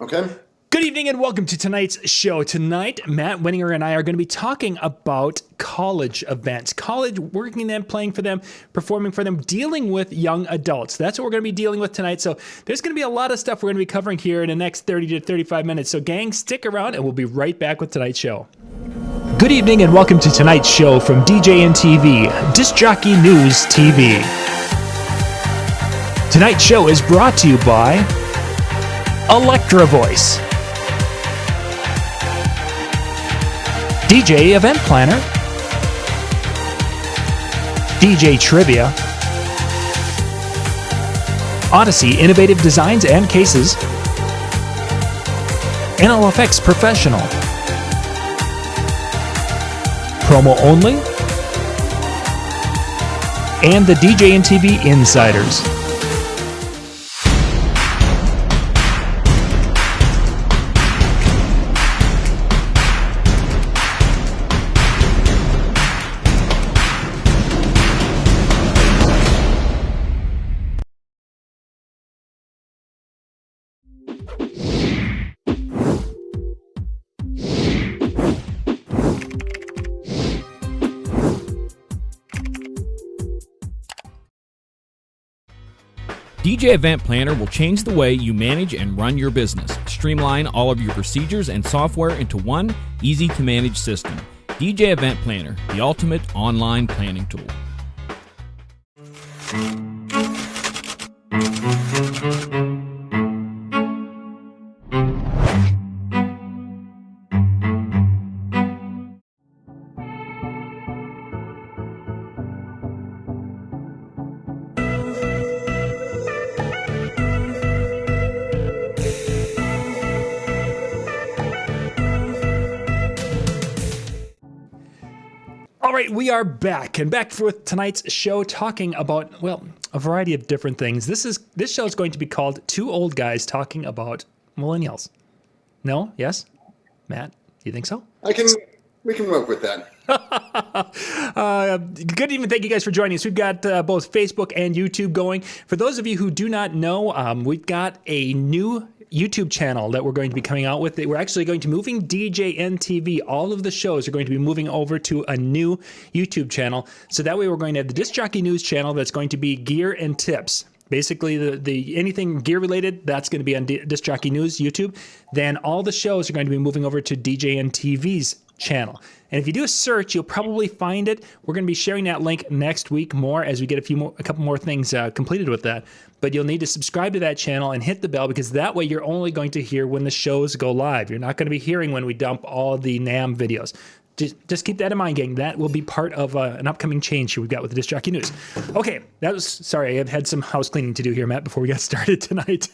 Okay. Good evening and welcome to tonight's show. Tonight, Matt Wininger and I are going to be talking about college events, college, working them, playing for them, performing for them, dealing with young adults. That's what we're going to be dealing with tonight. So there's going to be a lot of stuff we're going to be covering here in the next 30 to 35 minutes. So gang, stick around and we'll be right back with tonight's show. Good evening and welcome to tonight's show from DJNTV, Disc Jockey News TV. Tonight's show is brought to you by Electra Voice, DJ Event Planner, DJ Trivia, Odyssey Innovative Designs and Cases, NLFX Professional, Promo Only, and the DJNTV Insiders. DJ Event Planner will change the way you manage and run your business. Streamline all of your procedures and software into one easy-to-manage system. DJ Event Planner, the ultimate online planning tool. All right, we are back with tonight's show talking about, well, a variety of different things. This show is going to be called Two Old Guys Talking About Millennials. No? Yes? Matt, do you think so? We can work with that. Good evening. Thank you guys for joining us. We've got both Facebook and YouTube going. For those of you who do not know, we've got a new YouTube channel that we're going to be coming out with. We're actually going to be moving DJNTV. All of the shows are going to be moving over to a new YouTube channel. So that way we're going to have the Disc Jockey News channel that's going to be gear and tips. Basically, the anything gear related, that's going to be on Disc Jockey News YouTube. Then all the shows are going to be moving over to DJNTV's channel. And if you do a search, you'll probably find it. We're going to be sharing that link next week more as we get a couple more things completed with that. But you'll need to subscribe to that channel and hit the bell because that way you're only going to hear when the shows go live. You're not going to be hearing when we dump all the NAM videos. Just keep that in mind, gang. That will be part of an upcoming change here we've got with the Disc Jockey News. Okay, sorry, I've had some house cleaning to do here, Matt, before we got started tonight.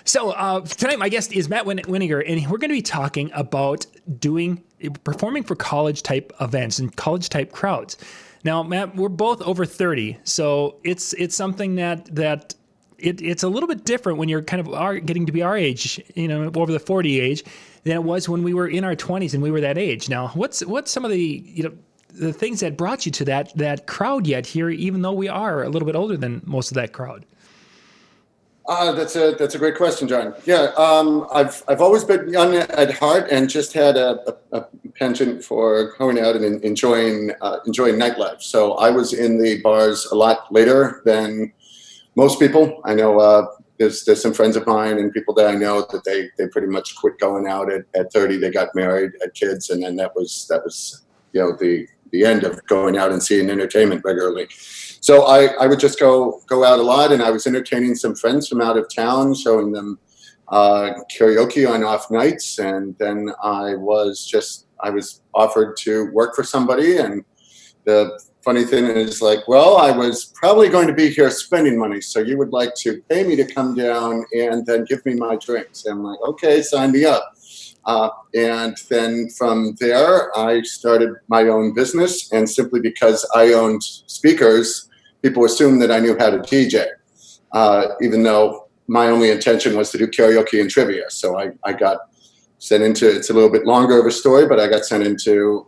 So tonight my guest is Matt Wininger, and we're going to be talking about performing for college-type events and college-type crowds. Now, Matt, we're both over 30, so it's something that it's a little bit different when you're kind of getting to be our age, over the 40 age, than it was when we were in our 20s and we were that age. Now, what's some of the things that brought you to that crowd yet here, even though we are a little bit older than most of that crowd? That's a great question, John. Yeah, I've always been young at heart and just had a penchant for going out and enjoying nightlife. So I was in the bars a lot later than most people. I know there's some friends of mine and people that I know that they pretty much quit going out at 30. They got married, had kids, and then that was the end of going out and seeing entertainment regularly. So I would just go out a lot, and I was entertaining some friends from out of town, showing them karaoke on off nights, and then I was offered to work for somebody, and the funny thing is well, I was probably going to be here spending money, so you would like to pay me to come down and then give me my drinks. And I'm like, okay, sign me up. And then from there, I started my own business, and simply because I owned speakers, people assumed that I knew how to DJ, even though my only intention was to do karaoke and trivia. So I got sent into, it's a little bit longer of a story, but I got sent into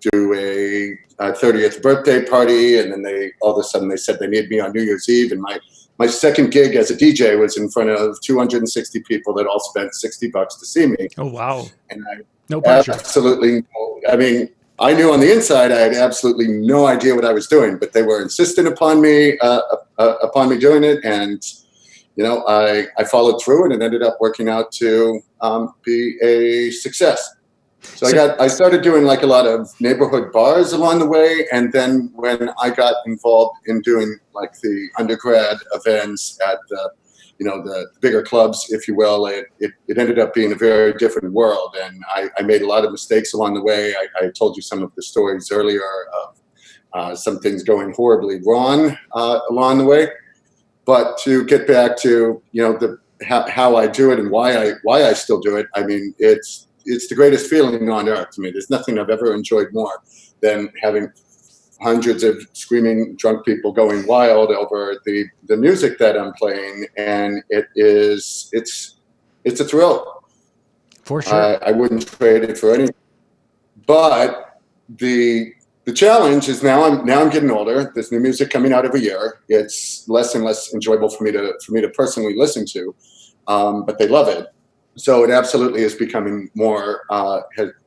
do a 30th birthday party, and then all of a sudden they said they needed me on New Year's Eve, and my my second gig as a DJ was in front of 260 people that all spent $60 to see me. Oh, wow. And No I pressure. absolutely, I mean, I knew on the inside I had absolutely no idea what I was doing, but they were insistent upon me doing it, and I followed through, and it ended up working out to be a success. So I started doing like a lot of neighborhood bars along the way, and then when I got involved in doing like the undergrad events at the bigger clubs, if you will, it ended up being a very different world, and I made a lot of mistakes along the way. I told you some of the stories earlier of some things going horribly wrong along the way. But to get back to how I do it and why I still do it, I mean, it's the greatest feeling on earth to me. There's nothing I've ever enjoyed more than having hundreds of screaming drunk people going wild over the music that I'm playing, and it's a thrill. For sure. I wouldn't trade it for anything. But the challenge is now I'm getting older. There's new music coming out every year. It's less and less enjoyable for me to personally listen to, but they love it. So it absolutely is becoming more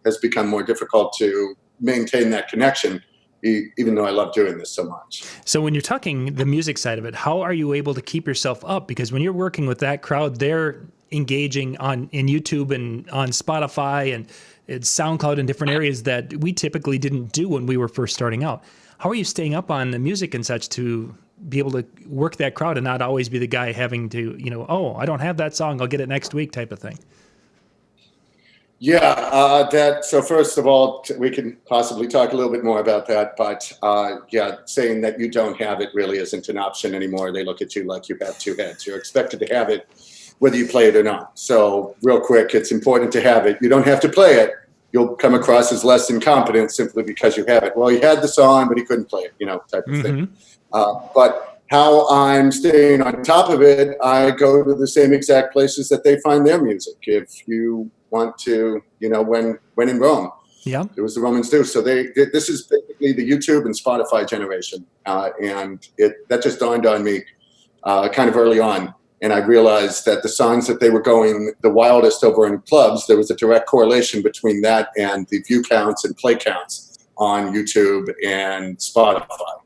has become more difficult to maintain that connection, even though I love doing this so much. So when you're talking the music side of it, how are you able to keep yourself up? Because when you're working with that crowd, they're engaging in YouTube and on Spotify and SoundCloud in different areas that we typically didn't do when we were first starting out. How are you staying up on the music and such to be able to work that crowd and not always be the guy having to, oh, I don't have that song, I'll get it next week type of thing? Yeah, so first of all, we can possibly talk a little bit more about that, but saying that you don't have it really isn't an option anymore. They look at you like you have two heads. You're expected to have it whether you play it or not. So real quick, it's important to have it. You don't have to play it. You'll come across as less incompetent simply because you have it. Well, he had the song, but he couldn't play it, type of thing. But how I'm staying on top of it, I go to the same exact places that they find their music. If you want to, when in Rome, it was the Romans do. So this is basically the YouTube and Spotify generation, and that just dawned on me kind of early on. And I realized that the songs that they were going the wildest over in clubs, there was a direct correlation between that and the view counts and play counts on YouTube and Spotify.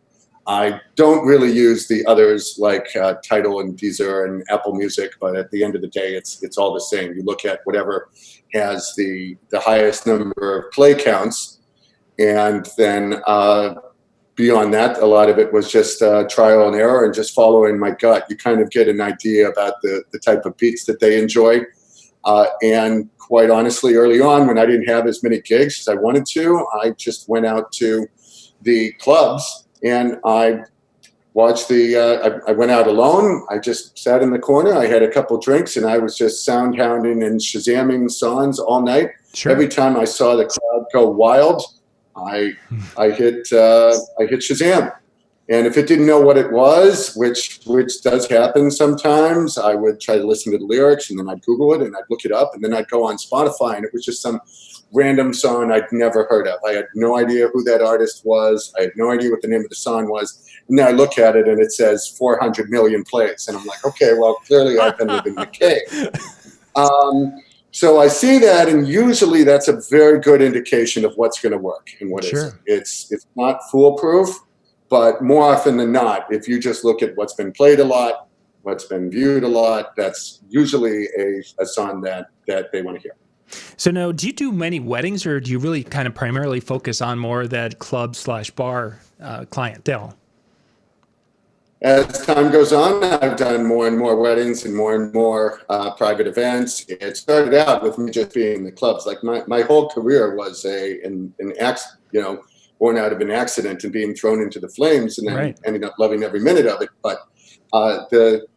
I don't really use the others like Tidal and Deezer and Apple Music, but at the end of the day, it's all the same. You look at whatever has the highest number of play counts, and then beyond that, a lot of it was just trial and error and just following my gut. You kind of get an idea about the type of beats that they enjoy. And quite honestly, early on, when I didn't have as many gigs as I wanted to, I just went out to the clubs and I watched I went out alone. I just sat in the corner. I had a couple drinks and I was just sound hounding and Shazamming songs all night. Sure. Every time I saw the crowd go wild, I hit Shazam, and if it didn't know what it was, which does happen sometimes, I would try to listen to the lyrics, and then I'd Google it, and I'd look it up, and then I'd go on Spotify, and it was just some random song I'd never heard of. I had no idea who that artist was. I had no idea what the name of the song was. And then I look at it, and it says 400 million plays, and I'm like, okay, well, clearly I've been living in the cave. So I see that, and usually that's a very good indication of what's going to work and what isn't. It's not foolproof, but more often than not, if you just look at what's been played a lot, what's been viewed a lot, that's usually a song that they want to hear. So now, do you do many weddings, or do you really kind of primarily focus on more of that club/bar clientele? As time goes on, I've done more and more weddings and more private events. It started out with me just being in the clubs. Like my whole career was an accident, born out of an accident and being thrown into the flames, and then ending up loving every minute of it. But the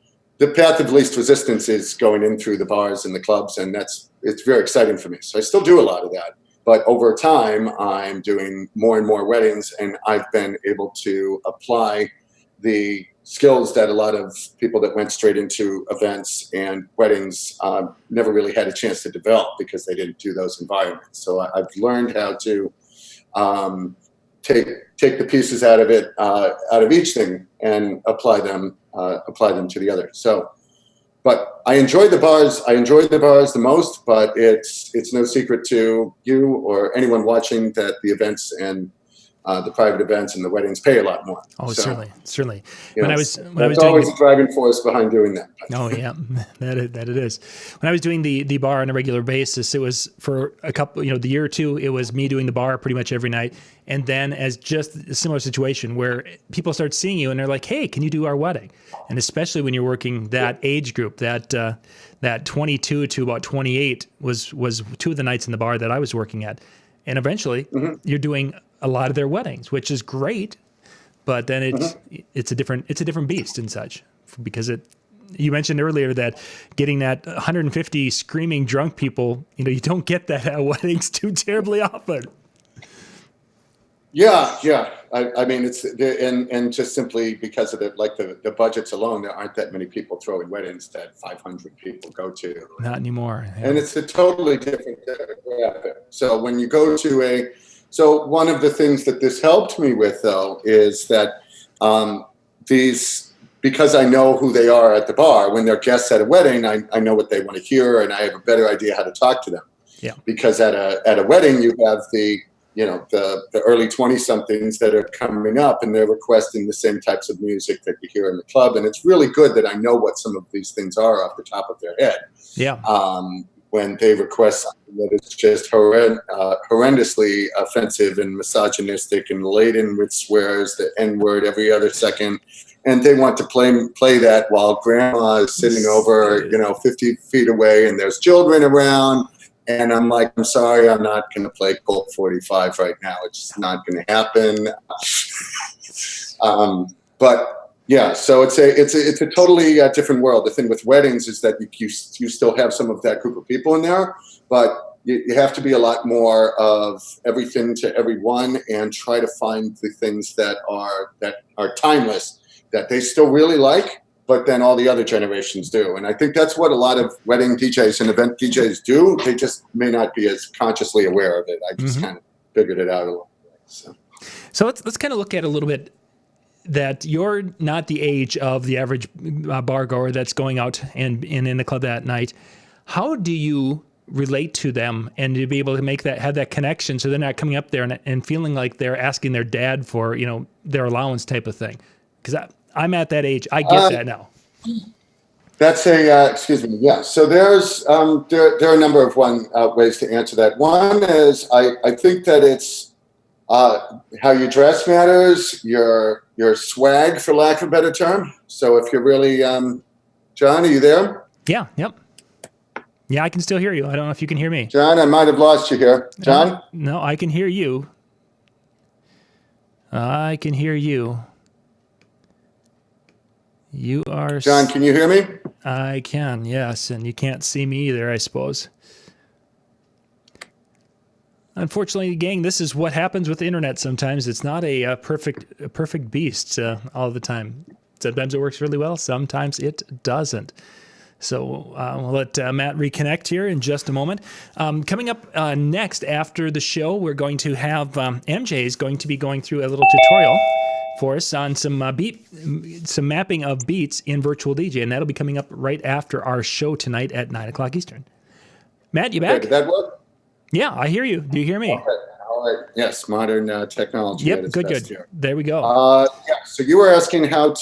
path of least resistance is going in through the bars and the clubs, and it's very exciting for me. So I still do a lot of that. But over time, I'm doing more and more weddings, and I've been able to apply the skills that a lot of people that went straight into events and weddings never really had a chance to develop because they didn't do those environments. So I've learned how to take the pieces out of it, out of each thing, and apply them to the other. So, but I enjoy the bars. I enjoy the bars the most. But it's no secret to you or anyone watching that the events and the private events and the weddings pay a lot more. Oh, so, certainly. When I was doing always a driving force behind doing that. Oh yeah, that it is. When I was doing the bar on a regular basis, it was for a couple, the year or two, it was me doing the bar pretty much every night. And then as just a similar situation where people start seeing you and they're like, hey, can you do our wedding? And especially when you're working that age group, that 22 to about 28 was two of the nights in the bar that I was working at. And eventually you're doing a lot of their weddings, which is great. But then it's a different beast and such, because you mentioned earlier that getting that 150 screaming drunk people, you don't get that at weddings too terribly often. Yeah. I mean, it's and just simply because of the budgets alone, there aren't that many people throwing weddings that 500 people go to. Not anymore. Yeah. And it's a totally different demographic. So when you go to so one of the things that this helped me with, though, is that because I know who they are at the bar, when they're guests at a wedding, I know what they want to hear, and I have a better idea how to talk to them. Yeah. Because at a wedding, you have the early 20-somethings that are coming up, and they're requesting the same types of music that you hear in the club, and it's really good that I know what some of these things are off the top of their head. Yeah. When they request something that is just horrendously offensive and misogynistic and laden with swears, the N-word every other second, and they want to play that while grandma is sitting over, 50 feet away, and there's children around, and I'm like, I'm sorry, I'm not going to play Colt 45 right now. It's just not going to happen. But yeah, so it's a totally different world. The thing with weddings is that you still have some of that group of people in there, but you have to be a lot more of everything to everyone and try to find the things that are timeless, that they still really like, but then all the other generations do. And I think that's what a lot of wedding DJs and event DJs do. They just may not be as consciously aware of it. I just kind of figured it out a little bit. So let's kind of look at a little bit that you're not the age of the average bar goer that's going out and in the club that night. How do you relate to them and to be able to have that connection, so they're not coming up there and feeling like they're asking their dad for their allowance type of thing? Because I'm at that age. I get that now. That's excuse me. Yeah. So there's there are a number of ways to answer that. One is I think that it's how you dress matters, your swag, for lack of a better term. So if you're really, John, are you there? Yeah. Yep. Yeah, I can still hear you. I don't know if you can hear me. John, I might have lost you here. John? No, I can hear you. I can hear you. You are... John, can you hear me? I can, yes. And you can't see me either, I suppose. Unfortunately, gang, this is what happens with the internet sometimes. It's not a perfect beast all the time. Sometimes it works really well. Sometimes it doesn't. So we'll let Matt reconnect here in just a moment. Coming up next after the show, we're going to have MJ is going to be going through a little tutorial for us on some mapping of beats in Virtual DJ, and that'll be coming up right after our show tonight at 9:00 Eastern. Matt, you back? Okay, did that work? Yeah, I hear you. Do you hear me? Okay. All right. Yes, modern technology. Yep, good. Here. There we go. Yeah. So you were asking how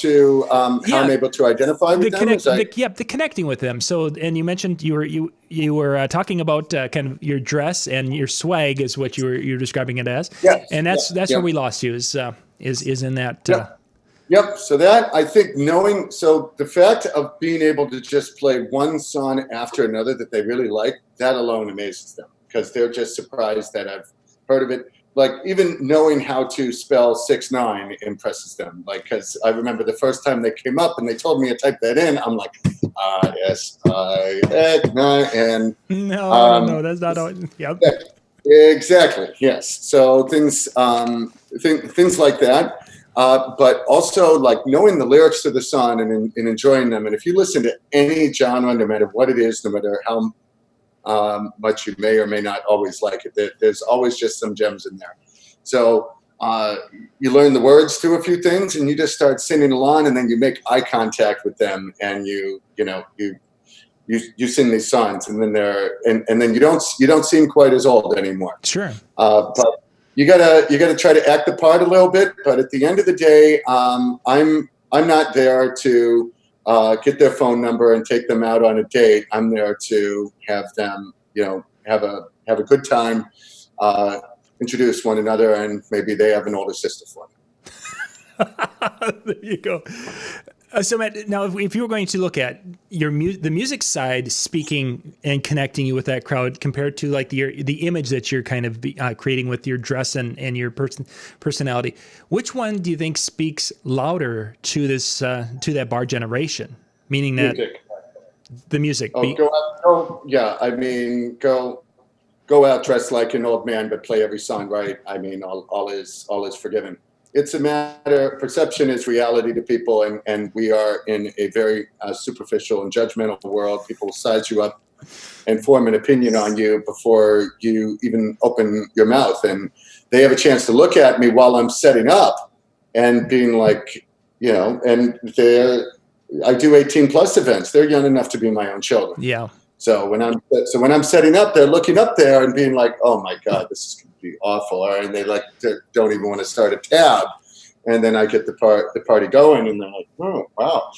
I'm able to identify with them. The connecting with them. So, and you mentioned you were talking about kind of your dress and your swag is what you're describing it as. Yes. And that's where we lost you is in that. Yep. So that, I think, the fact of being able to just play one song after another that they really like, that alone amazes them, because they're just surprised that I've heard of it. Like, even knowing how to spell 6ix9ine impresses them. Like, because I remember the first time they came up and they told me to type that in, I'm like, S-I-X-9, and no, that's not how. Yep. Exactly. Yes. So things like that. But also, like, knowing the lyrics to the song and enjoying them. And if you listen to any genre, no matter what it is, no matter how much you may or may not always like it, there's always just some gems in there. So you learn the words to a few things, and you just start singing along, and then you make eye contact with them, and you sing these songs, and then and then you don't seem quite as old anymore. Sure. But you gotta try to act the part a little bit. But at the end of the day, I'm not there to get their phone number and take them out on a date. I'm there to have them, have a good time, introduce one another, and maybe they have an older sister for me. There you go. So Matt, now if you were going to look at the music side, speaking and connecting you with that crowd, compared to like the image that you're kind of creating with your dress and your personality, which one do you think speaks louder to this to that bar generation? Meaning that the music. Yeah. I mean, go out dressed like an old man, but play every song right. I mean, all is forgiven. It's a matter, perception is reality to people, and we are in a very superficial and judgmental world. People size you up and form an opinion on you before you even open your mouth. And they have a chance to look at me while I'm setting up and being like, and I do 18 plus events. They're young enough to be my own children. Yeah. So when I'm setting up, they're looking up there and being like, "Oh my God, this is going to be awful," and they don't even want to start a tab. And then I get the party going, and they're like, "Oh wow."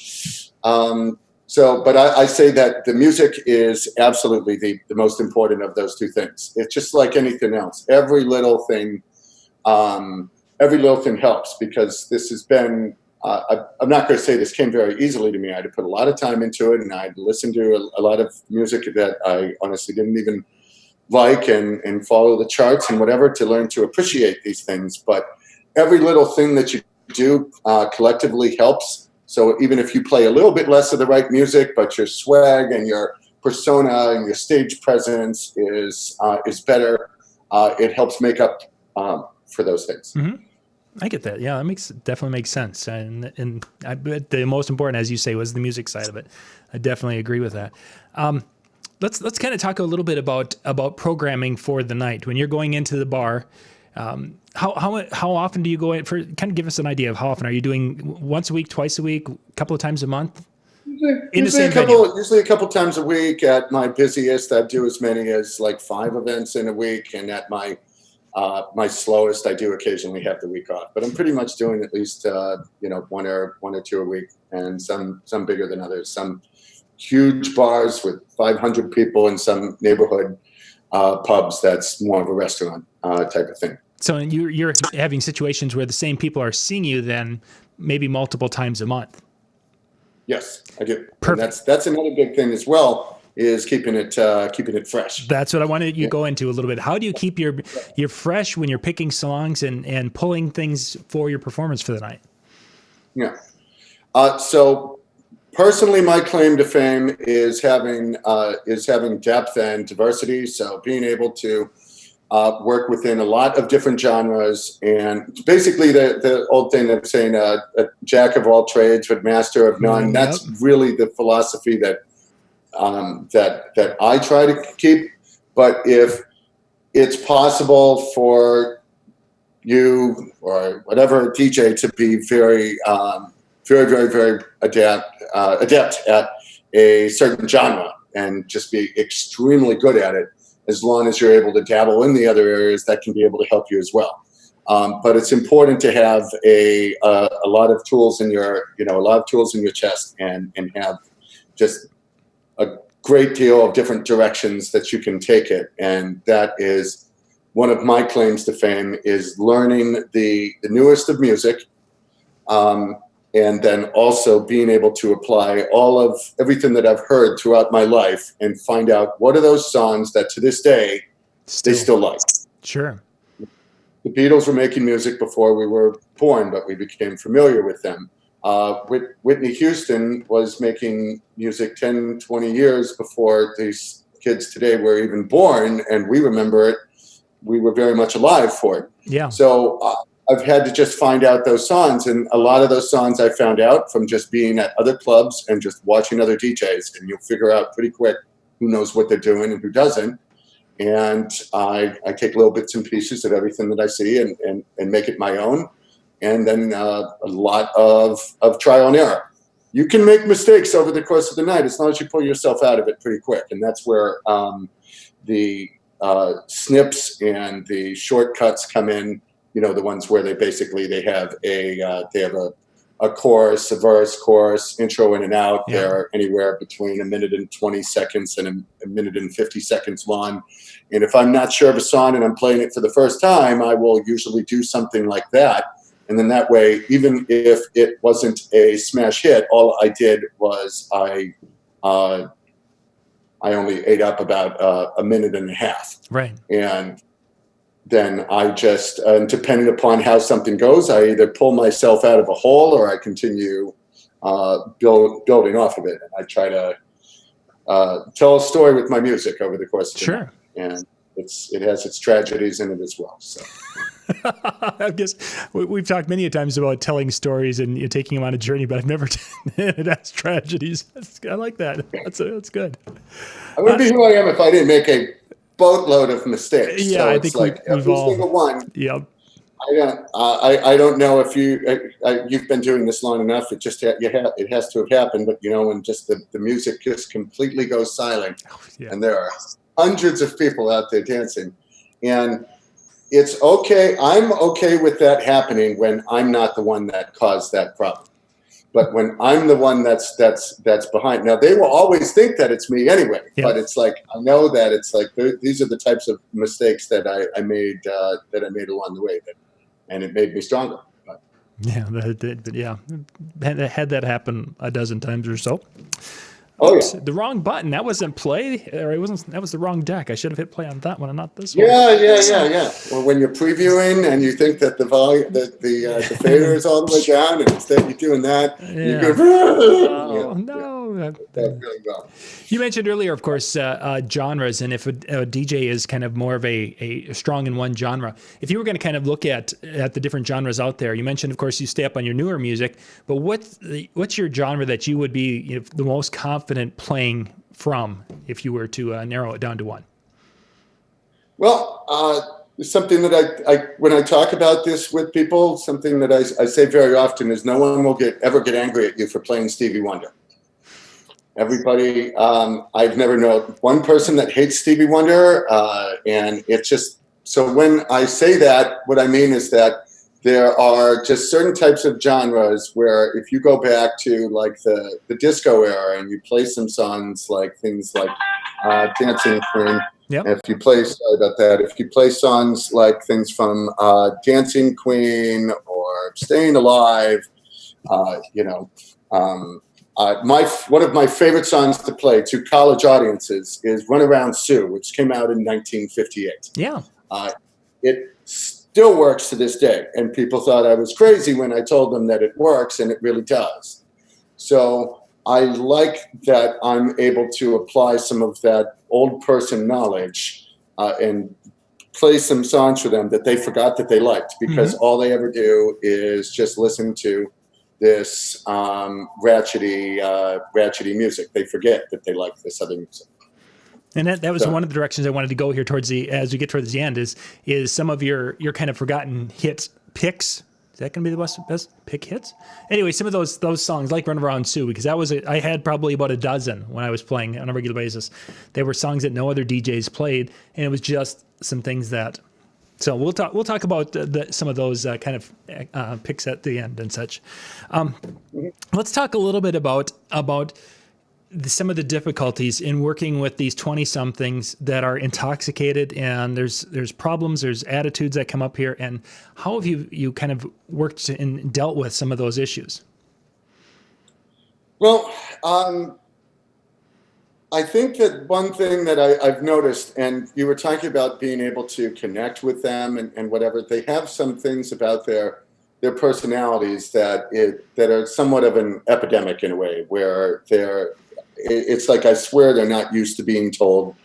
But I say that the music is absolutely the most important of those two things. It's just like anything else. Every little thing helps, because this has been. I'm not going to say this came very easily to me. I had to put a lot of time into it, and I had to listen to a lot of music that I honestly didn't even like and follow the charts and whatever to learn to appreciate these things. But every little thing that you do collectively helps. So even if you play a little bit less of the right music, but your swag and your persona and your stage presence is better, it helps make up for those things. Mm-hmm. I get that. Yeah, that definitely makes sense. And I bet the most important, as you say, was the music side of it. I definitely agree with that. Let's kind of talk a little bit about programming for the night. When you're going into the bar, how often do you go in? For kind of give us an idea of how often are you doing? Once a week, twice a week, a couple of times a month? Usually a couple times a week. At my busiest, I do as many as like 5 events in a week, and at my slowest, I do occasionally have the week off, but I'm pretty much doing at least one or two a week, and some bigger than others. Some huge bars with 500 people, and some neighborhood pubs that's more of a restaurant type of thing. So you're having situations where the same people are seeing you then maybe multiple times a month. Yes, I do. Perfect. And that's another big thing as well, is keeping it fresh. That's what I wanted you to go into a little bit. How do you keep your fresh when you're picking songs and pulling things for your performance for the night? Yeah. So personally, my claim to fame is having depth and diversity. So being able to work within a lot of different genres, and basically the old thing of saying a jack of all trades but master of none. That's really the philosophy that I try to keep. But if it's possible for you or whatever DJ to be very, very, very adept at a certain genre and just be extremely good at it, as long as you're able to dabble in the other areas, that can be able to help you as well. But it's important to have a lot of tools in your chest, and have just a great deal of different directions that you can take it. And that is one of my claims to fame, is learning the newest of music, and then also being able to apply all of everything that I've heard throughout my life and find out what are those songs that to this day they still like. Sure. The Beatles were making music before we were born, but we became familiar with them. Whitney Houston was making music 10, 20 years before these kids today were even born, and we remember it. We were very much alive for it. Yeah. So I've had to just find out those songs, and a lot of those songs I found out from just being at other clubs and just watching other DJs, and you'll figure out pretty quick who knows what they're doing and who doesn't. and I take little bits and pieces of everything that I see and make it my own. And then a lot of trial and error. You can make mistakes over the course of the night as long as you pull yourself out of it pretty quick. And that's where the snips and the shortcuts come in. You know, the ones where they have a chorus, a verse, chorus, intro in and out. Yeah. They're anywhere between a minute and 20 seconds and a minute and 50 seconds long. And if I'm not sure of a song and I'm playing it for the first time, I will usually do something like that. And then that way, even if it wasn't a smash hit, all I did was I only ate up about a minute and a half. Right. And then I just, depending upon how something goes, I either pull myself out of a hole or I continue building off of it. And I try to tell a story with my music over the course of the night. And it has its tragedies in it as well. So. I guess we've talked many times about telling stories and taking them on a journey, but I've never it has tragedies. I like that. That's good. I wouldn't be who I am if I didn't make a boatload of mistakes. Yeah, so I it's think like we've every all. single one. Yep. I don't know if you've been doing this long enough. It just it has to have happened. But you know, when just the music just completely goes silent, and there are hundreds of people out there dancing, and it's okay. I'm okay with that happening when I'm not the one that caused that problem. But when I'm the one that's behind, now they will always think that it's me anyway. Yeah. But it's like I know that it's like these are the types of mistakes that I made along the way, and it made me stronger. But. Yeah, had that happen a dozen times or so. Oh, yeah. The wrong button. That wasn't play, or it wasn't. That was the wrong deck. I should have hit play on that one and not this one. Yeah. Well, when you're previewing and you think that the volume, the fader is all the way down, and instead you're doing that, you go. No. That's really well. You mentioned earlier, of course, genres, and if a DJ is kind of more of a strong in one genre. If you were going to kind of look at the different genres out there, you mentioned, of course, you stay up on your newer music, but what's your genre that you would be the most confident playing from if you were to narrow it down to one? Well, something that I when I talk about this with people, something that I say very often is no one will ever get angry at you for playing Stevie Wonder. Everybody, I've never known one person that hates Stevie Wonder, and it's just, so when I say that, what I mean is that there are just certain types of genres where if you go back to like the disco era and you play some songs like things like Dancing Queen, yep. If you play songs like things from Dancing Queen or Staying Alive, one of my favorite songs to play to college audiences is Run Around Sue, which came out in 1958. Yeah. It still works to this day, and people thought I was crazy when I told them that it works, and it really does. So I like that I'm able to apply some of that old person knowledge and play some songs for them that they forgot that they liked, because all they ever do is just listen to this ratchety music. They forget that they like this other music. And that was one of the directions I wanted to go here as we get towards the end is some of your kind of forgotten picks. Is that going to be the best pick hits? Anyway, some of those songs like Run Around Sue, because I had probably about a dozen when I was playing on a regular basis. They were songs that no other DJs played, and it was just some things that. So we'll talk about some of those kind of picks at the end and such. Let's talk a little bit about some of the difficulties in working with these 20-somethings that are intoxicated, and there's problems, there's attitudes that come up here, and how have you kind of worked and dealt with some of those issues? Well, I think that one thing that I've noticed, and you were talking about being able to connect with them and whatever, they have some things about their personalities that are somewhat of an epidemic in a way, where it's like I swear they're not used to being told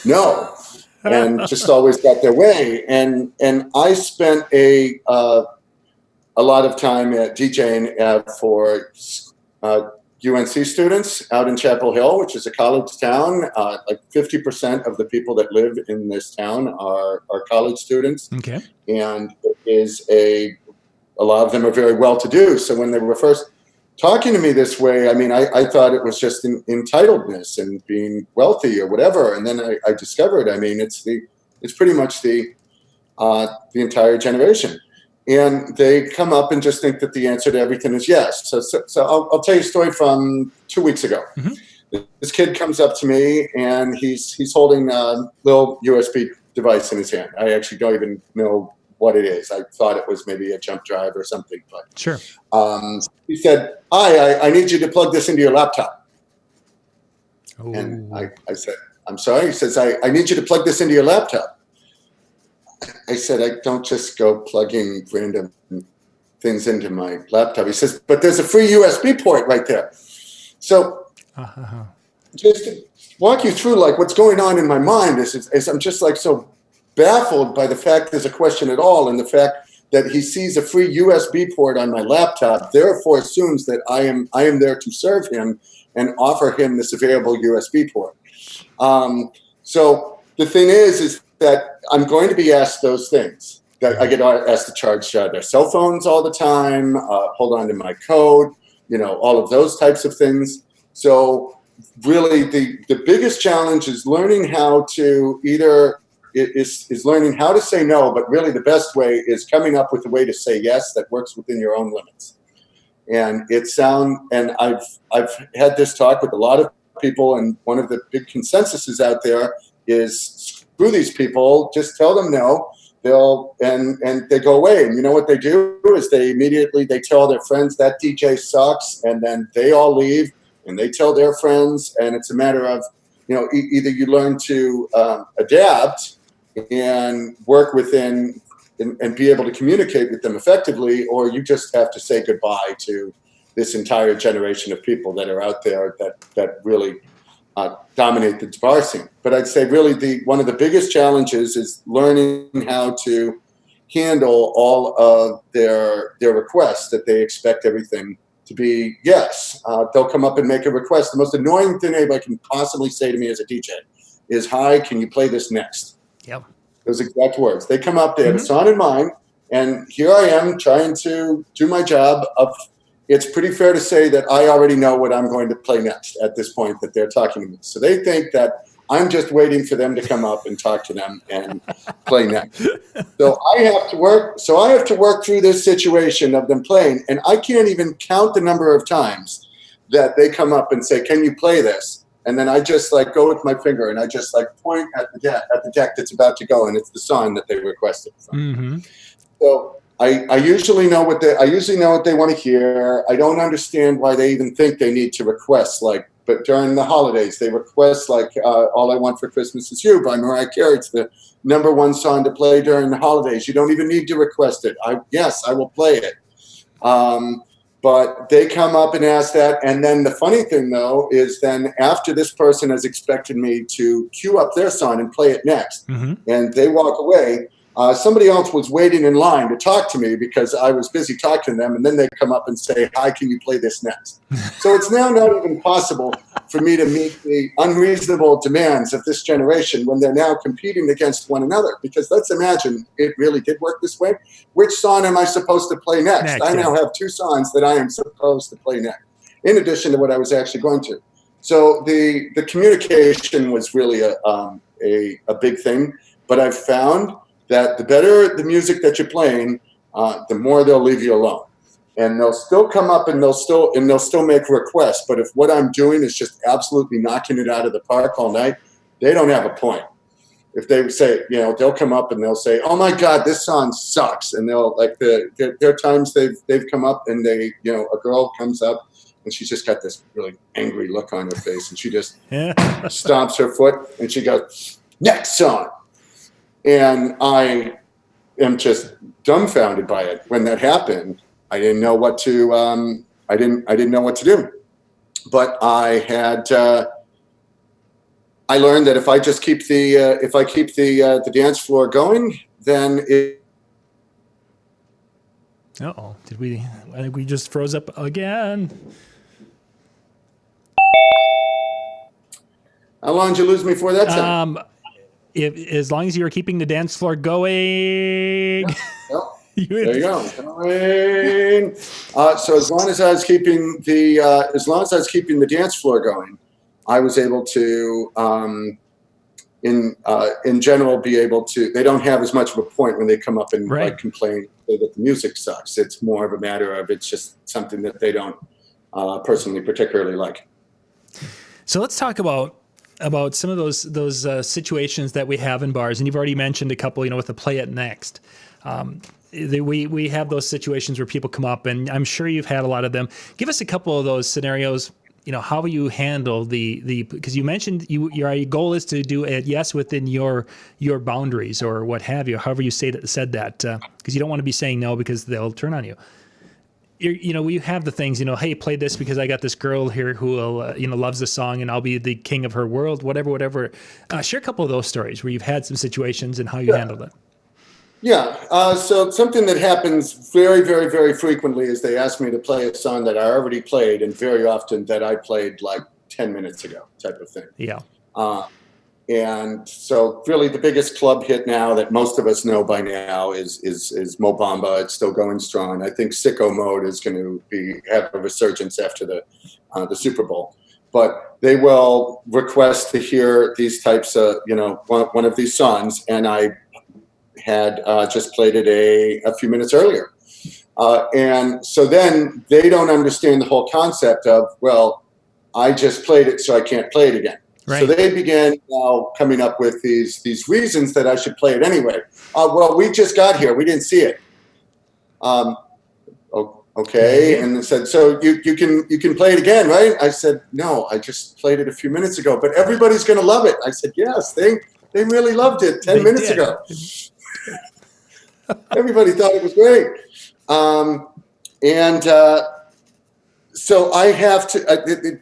no, and just always got their way. And I spent a lot of time at DJing for UNC students out in Chapel Hill, which is a college town. Like 50% of the people that live in this town are college students. Okay. And it is a lot of them are very well-to-do. So when they were first talking to me this way, I mean, I thought it was just entitledness and being wealthy or whatever. And then I discovered, I mean, it's pretty much the entire generation. And they come up and just think that the answer to everything is yes. So I'll tell you a story from 2 weeks ago. Mm-hmm. This kid comes up to me and he's holding a little USB device in his hand. I actually don't even know what it is. I thought it was maybe a jump drive or something. But sure. He said, "Hi, I need you to plug this into your laptop." Ooh. And I said, "I'm sorry." He says, I need you to plug this into your laptop. I said, "I don't just go plugging random things into my laptop." He says, "But there's a free USB port right there." So just to walk you through like what's going on in my mind is I'm just like so baffled by the fact there's a question at all, and the fact that he sees a free USB port on my laptop, therefore assumes that I am there to serve him and offer him this available USB port. So the thing is that I'm going to be asked those things. I get asked to charge their cell phones all the time, hold on to my code, all of those types of things. So really the biggest challenge is learning how to is learning how to say no, but really the best way is coming up with a way to say yes that works within your own limits. And I've had this talk with a lot of people, and one of the big consensuses out there is screw these people, just tell them no, and they go away. And you know what they do is they tell their friends that DJ sucks, and then they all leave and they tell their friends, and it's a matter of, either you learn to adapt and work within and be able to communicate with them effectively, or you just have to say goodbye to this entire generation of people that are out there that really dominate the bar scene. But I'd say really one of the biggest challenges is learning how to handle all of their requests that they expect everything to be yes. They'll come up and make a request. The most annoying thing anybody can possibly say to me as a DJ is, "Hi, can you play this next?" Yep. Those exact words. They come up, they have a song in mind, and here I am trying to do my job of, it's pretty fair to say that I already know what I'm going to play next at this point that they're talking to me. So they think that I'm just waiting for them to come up and talk to them and play next. So I have to work through this situation of them playing, and I can't even count the number of times that they come up and say, "Can you play this?" And then I just go with my finger and I just point at the deck that's about to go, and it's the song that they requested from. Mm-hmm. So I usually know what they want to hear. I don't understand why they even think they need to request but during the holidays they request "All I Want for Christmas Is You" by Mariah Carey. It's the #1 song to play during the holidays. You don't even need to request it. I will play it. But they come up and ask that. And then the funny thing, though, is then after this person has expected me to cue up their song and play it next, and they walk away, somebody else was waiting in line to talk to me because I was busy talking to them. And then they come up and say, "Hi, can you play this next?" So it's now not even possible for me to meet the unreasonable demands of this generation when they're now competing against one another. Because let's imagine it really did work this way. Which song am I supposed to play next? I now have 2 songs that I am supposed to play next, in addition to what I was actually going to. So the communication was really a big thing. But I've found that the better the music that you're playing, the more they'll leave you alone. And they'll still come up and they'll still make requests. But if what I'm doing is just absolutely knocking it out of the park all night, they don't have a point. If they say, they'll come up and they'll say, "Oh my God, this song sucks," and they'll there are times they've come up and a girl comes up and she's just got this really angry look on her face, and she just stomps her foot and she goes, "Next song." And I am just dumbfounded by it. When that happened, I didn't know what to I didn't know what to do. But I had I learned that if I just keep the dance floor going, then it. Uh-oh. I think we just froze up again. How long did you lose me for that time? As long as you're keeping the dance floor going. Well, there you go. So as long as I was keeping the dance floor going, I was able to, in general, be able to. They don't have as much of a point when they come up and like complain that the music sucks. It's more of a matter of it's just something that they don't personally particularly like. So let's talk about some of those situations that we have in bars, and you've already mentioned a couple. With the play it next. We have those situations where people come up, and I'm sure you've had a lot of them. Give us a couple of those scenarios. How will you handle because you mentioned your goal is to do it, yes, within your boundaries or what have you, however you said that, because you don't want to be saying no because they'll turn on you. We have the things, hey, play this because I got this girl here who loves the song and I'll be the king of her world, whatever. Share a couple of those stories where you've had some situations and how you handled it. Yeah. So something that happens very, very, very frequently is they ask me to play a song that I already played, and very often that I played like 10 minutes ago, type of thing. Yeah. And so really the biggest club hit now that most of us know by now is Mo Bamba. It's still going strong. I think Sicko Mode is going to have a resurgence after the Super Bowl. But they will request to hear these types of, one of these songs, and I had just played it a few minutes earlier. And so then they don't understand the whole concept of, well, I just played it, so I can't play it again. Right. So they began now coming up with these reasons that I should play it anyway. Well, we just got here. We didn't see it. Okay. And they said, so you can play it again, right? I said, no, I just played it a few minutes ago, but everybody's going to love it. I said, yes, they really loved it 10 minutes ago. Everybody thought it was great. So I have to,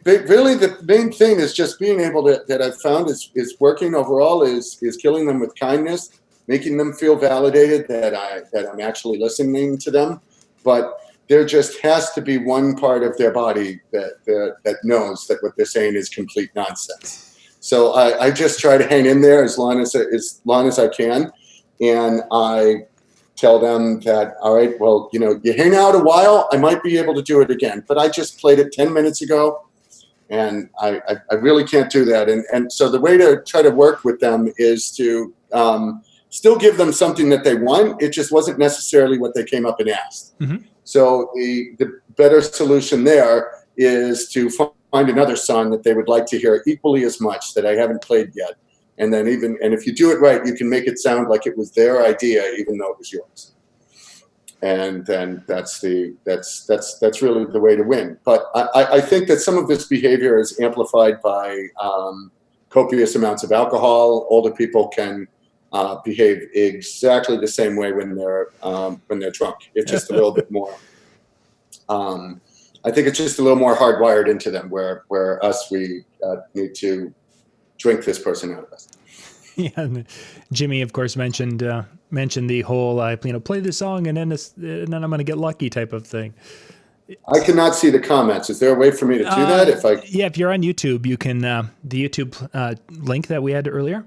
really the main thing is just being able to, that I've found is working overall is killing them with kindness, making them feel validated that I'm actually listening to them. But there just has to be one part of their body that knows that what they're saying is complete nonsense. So I just try to hang in there as long as I can. And I tell them that, all right, well, you hang out a while, I might be able to do it again, but I just played it 10 minutes ago, and I really can't do that. And so the way to try to work with them is to still give them something that they want. It just wasn't necessarily what they came up and asked. Mm-hmm. So the better solution there is to find another song that they would like to hear equally as much that I haven't played yet. And then and if you do it right, you can make it sound like it was their idea, even though it was yours. And then that's really the way to win. But I think that some of this behavior is amplified by copious amounts of alcohol. Older people can behave exactly the same way when they're drunk. It's just a little bit more. I think it's just a little more hardwired into them. Where us, we need to drink this person out of us. Yeah, and Jimmy, of course, mentioned the whole play this song and then I'm going to get lucky type of thing. I cannot see the comments. Is there a way for me to do that? If you're on YouTube, you can the YouTube link that we had earlier.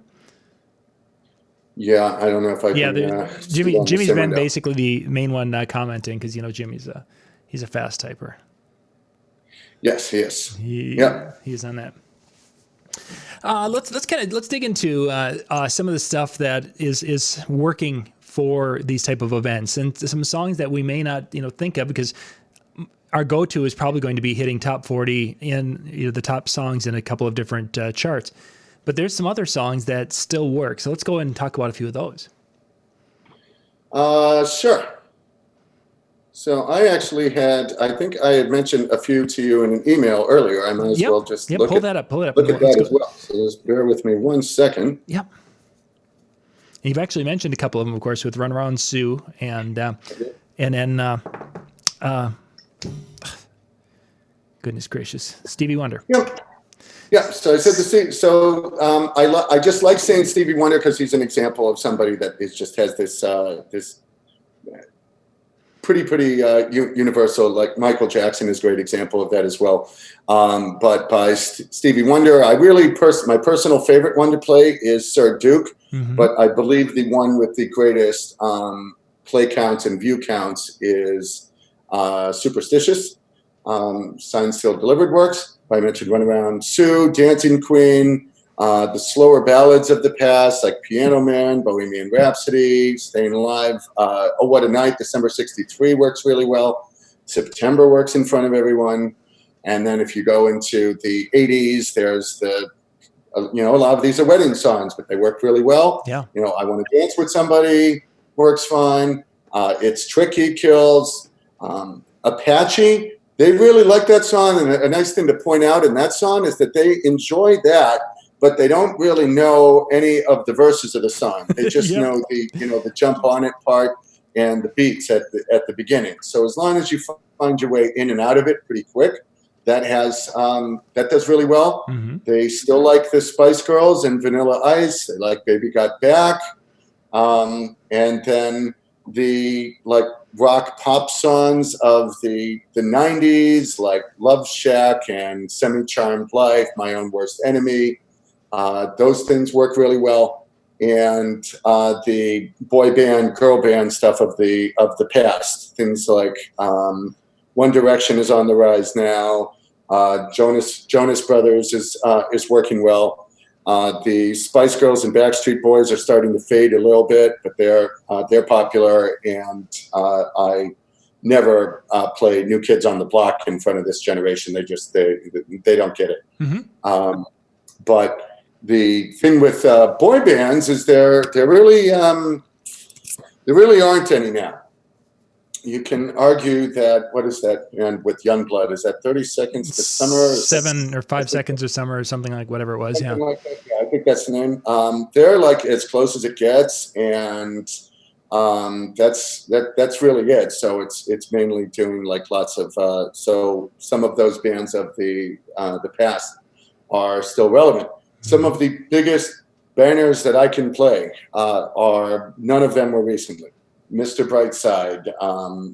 Yeah, I don't know if I can. Yeah, Jimmy's been basically the main one commenting because Jimmy's he's a fast typer. Yes, he is. He's on that. Let's dig into some of the stuff that is working for these type of events and some songs that we may not think of, because our go-to is probably going to be hitting top 40 in the top songs in a couple of different charts. But there's some other songs that still work. So let's go ahead and talk about a few of those. Sure. So I think I had mentioned a few to you in an email earlier. I might as well just look pull that up. Look at that as well. So just bear with me 1 second. Yep. And you've actually mentioned a couple of them, of course, with Run Around Sue and then goodness gracious, Stevie Wonder. Yep. Yeah. So I said I just like saying Stevie Wonder because he's an example of somebody that just has this pretty universal. Like Michael Jackson is a great example of that as well. But by Stevie Wonder, my personal favorite one to play is Sir Duke. Mm-hmm. But I believe the one with the greatest play counts and view counts is Superstitious. Signed, Sealed, Delivered works. I mentioned Runaround Sue, Dancing Queen, the slower ballads of the past like Piano Man, Bohemian Rhapsody, Staying Alive. Oh, What a Night, December 63 works really well. September works in front of everyone. And then if you go into the 80s, there's a lot of these are wedding songs, but they work really well. Yeah. I Want to Dance with Somebody works fine. It's Tricky kills. Apache, they really like that song. And a nice thing to point out in that song is that they enjoy that, but they don't really know any of the verses of the song. They just Yep. know the jump on it part and the beats at the beginning. So as long as you find your way in and out of it pretty quick, that does really well. Mm-hmm. They still like the Spice Girls and Vanilla Ice. They like Baby Got Back. And then the like rock pop songs of the 90s, like Love Shack and Semi-Charmed Life, My Own Worst Enemy. Those things work really well. And the boy band, girl band stuff of the past, things like One Direction is on the rise now. Jonas Brothers is working well. The Spice Girls and Backstreet Boys are starting to fade a little bit, but they're popular. And I never play New Kids on the Block in front of this generation. They don't get it. Mm-hmm. But the thing with boy bands is there really aren't any now. You can argue that, what is that? And with Youngblood, is that 30 Seconds to Summer? 7 or 5 seconds of summer or something like whatever it was. Yeah. Like that. Yeah, I think that's the name. They're like as close as it gets, and that's really it. So it's mainly doing like lots of so some of those bands of the past are still relevant. Some of the biggest bangers that I can play are none of them were recently. Mr. Brightside,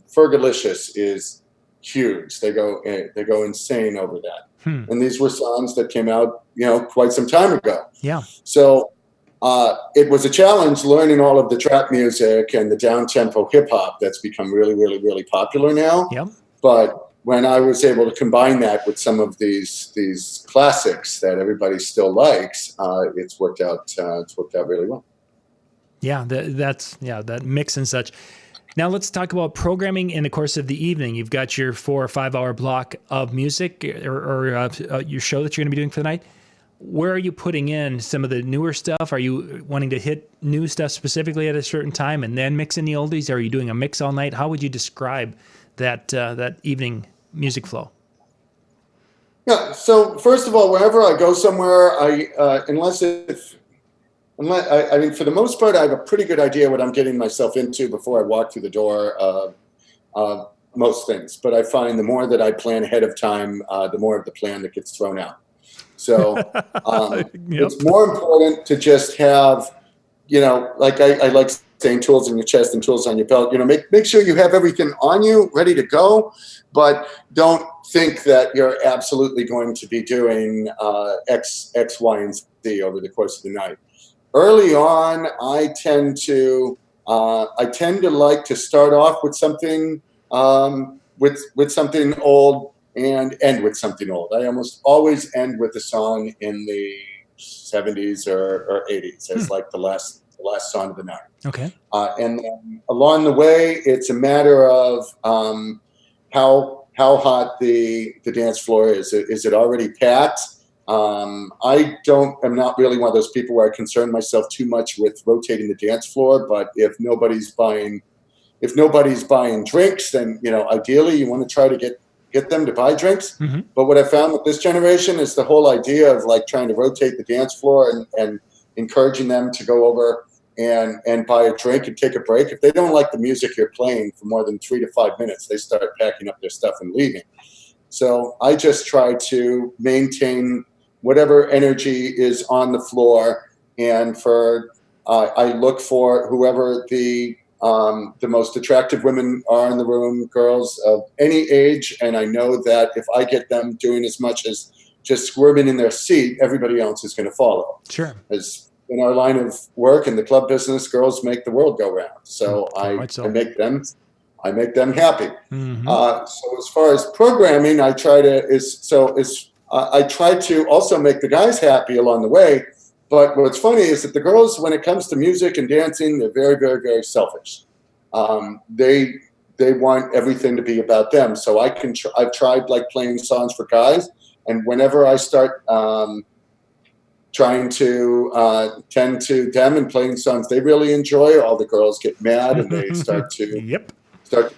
Fergalicious is huge. They go insane over that. And these were songs that came out, quite some time ago. Yeah. So it was a challenge learning all of the trap music and the down-tempo hip-hop that's become really, really, really popular now. Yeah. But when I was able to combine that with some of these classics that everybody still likes, it's worked out really well. Yeah, that mix and such. Now let's talk about programming in the course of the evening. You've got your 4 or 5 hour block of music or your show that you're going to be doing for the night. Where are you putting in some of the newer stuff? Are you wanting to hit new stuff specifically at a certain time and then mix in the oldies? Are you doing a mix all night? How would you describe that evening music flow? Yeah. So first of all, whenever I go somewhere, I mean, for the most part, I have a pretty good idea what I'm getting myself into before I walk through the door. Most things, but I find the more that I plan ahead of time, the more of the plan that gets thrown out. So it's more important to just have, like I like saying, tools in your chest and tools on your belt. Make sure you have everything on you, ready to go, but don't think that you're absolutely going to be doing X, Y, and Z over the course of the night. Early on, I tend to like to start off with something with something old and end with something old. I almost always end with a song in the 70s or 80s as like the last song of the night. Okay. And then along the way, it's a matter of how hot the dance floor is. Is it already packed? I'm not really one of those people where I concern myself too much with rotating the dance floor. But if nobody's buying drinks, then ideally you want to try to get them to buy drinks. Mm-hmm. But what I found with this generation is the whole idea of like trying to rotate the dance floor and encouraging them to go over and buy a drink and take a break. If they don't like the music you're playing for more than 3 to 5 minutes, they start packing up their stuff and leaving. So I just try to maintain whatever energy is on the floor, and I look for whoever the the most attractive women are in the room, girls of any age. And I know that if I get them doing as much as just squirming in their seat, everybody else is going to follow. Sure. As in our line of work in the club business, girls make the world go round. So I make them happy. So as far as programming, I try to also make the guys happy along the way. But what's funny is that the girls, when it comes to music and dancing, they're very, very, very selfish. They want everything to be about them. So I've tried like playing songs for guys, and whenever I start trying to tend to them and playing songs they really enjoy, all the girls get mad and they start to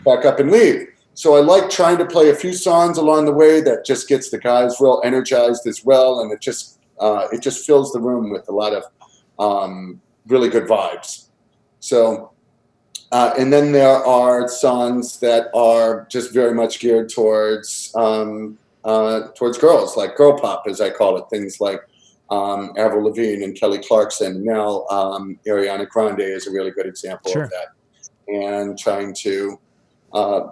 back up and leave. So I like trying to play a few songs along the way that just gets the guys real energized as well, and it just fills the room with a lot of really good vibes. So, and then there are songs that are just very much geared towards girls, like girl pop, as I call it. Things like Avril Lavigne and Kelly Clarkson. Now, Ariana Grande is a really good example of that. And trying to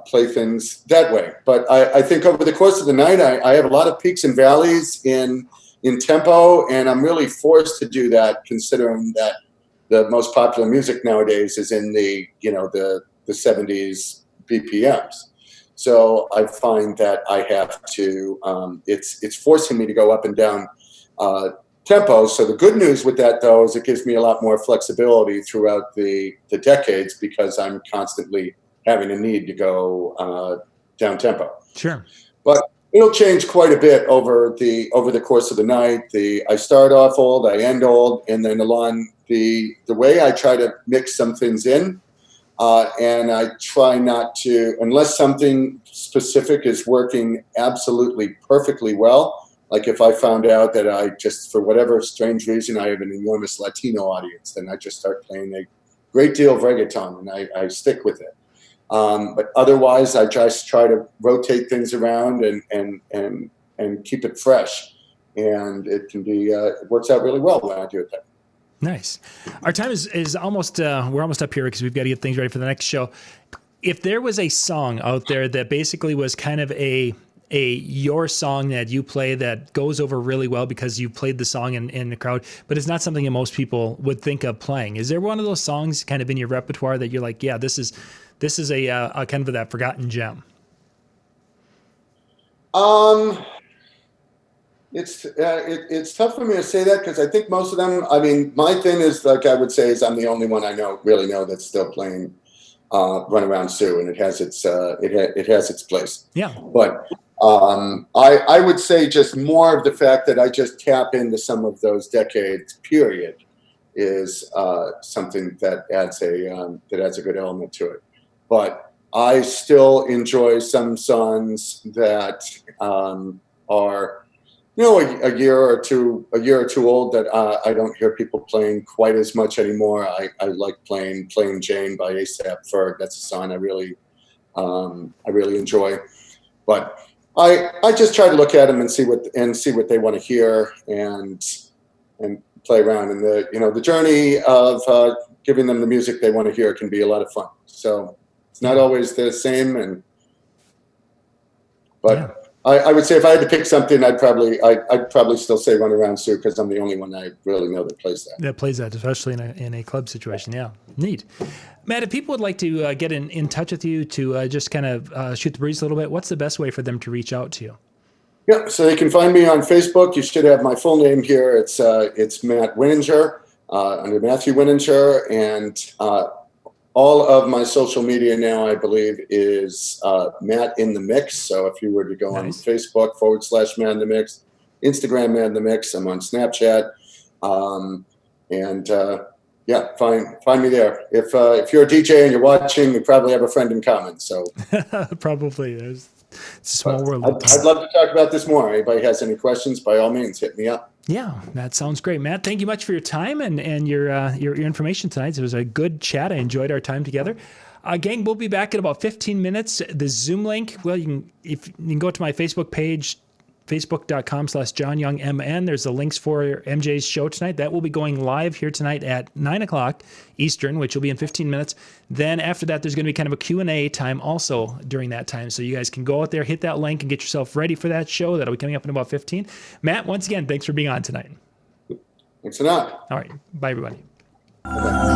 play things that way. But I think over the course of the night, I have a lot of peaks and valleys in tempo, and I'm really forced to do that, considering that the most popular music nowadays is in the 70s BPMs. So I find that I have to, it's forcing me to go up and down tempo. So the good news with that, though, is it gives me a lot more flexibility throughout the decades, because I'm constantly having a need to go down tempo. Sure. But it'll change quite a bit over the course of the night. I start off old, I end old, and then along the way I try to mix some things in, and I try not to, unless something specific is working absolutely perfectly well. Like if I found out that I just, for whatever strange reason, I have an enormous Latino audience, then I just start playing a great deal of reggaeton, and I stick with it. But otherwise, I just try to rotate things around and keep it fresh, and it works out really well when I do it that way. Nice. Our time is almost, we're almost up here because we've got to get things ready for the next show. If there was a song out there that basically was kind of your song that you play that goes over really well because you played the song in the crowd, but it's not something that most people would think of playing, is there one of those songs kind of in your repertoire that you're like, yeah, this is a kind of that forgotten gem? It's tough for me to say that, because I think most of them, I mean, my thing is, like I would say, is I'm the only one I really know that's still playing Run Around Sue, and it has its place. Yeah. But I would say just more of the fact that I just tap into some of those decades period is something that adds a good element to it. But I still enjoy some songs that are, a year or two old that I don't hear people playing quite as much anymore. I like playing Plain Jane by A$AP Ferg. That's a song I really enjoy. But I just try to look at them and see what they want to hear and play around. And the journey of giving them the music they want to hear can be a lot of fun. So it's not always the same, but I would say if I had to pick something, I'd probably still say Run Around Sue, because I'm the only one I really know that plays that. That plays that, especially in a club situation. Yeah, neat. Matt, if people would like to get in touch with you to just kind of shoot the breeze a little bit, what's the best way for them to reach out to you? Yeah, so they can find me on Facebook. You should have my full name here. It's Matt Wininger, under Matthew Wininger, and all of my social media now, I believe, is Matt in the Mix. So if you were to go on Facebook /Matt in the Mix, Instagram Matt in the Mix, I'm on Snapchat, find me there. If you're a DJ and you're watching, we probably have a friend in common. So probably it's a small world. I'd love to talk about this more. Anybody has any questions, by all means, hit me up. Yeah, that sounds great, Matt. Thank you much for your time and your information tonight. It was a good chat. I enjoyed our time together. Gang, we'll be back in about 15 minutes. The Zoom link, well, you can go to my Facebook page, facebook.com/JohnYoungMN. There's the links for MJ's show tonight. That will be going live here tonight at 9 o'clock Eastern, which will be in 15 minutes. Then after that, there's going to be kind of a Q&A time also during that time. So you guys can go out there, hit that link, and get yourself ready for that show. That'll be coming up in about 15. Matt, once again, thanks for being on tonight. Thanks a lot. All right. Bye, everybody. Bye-bye.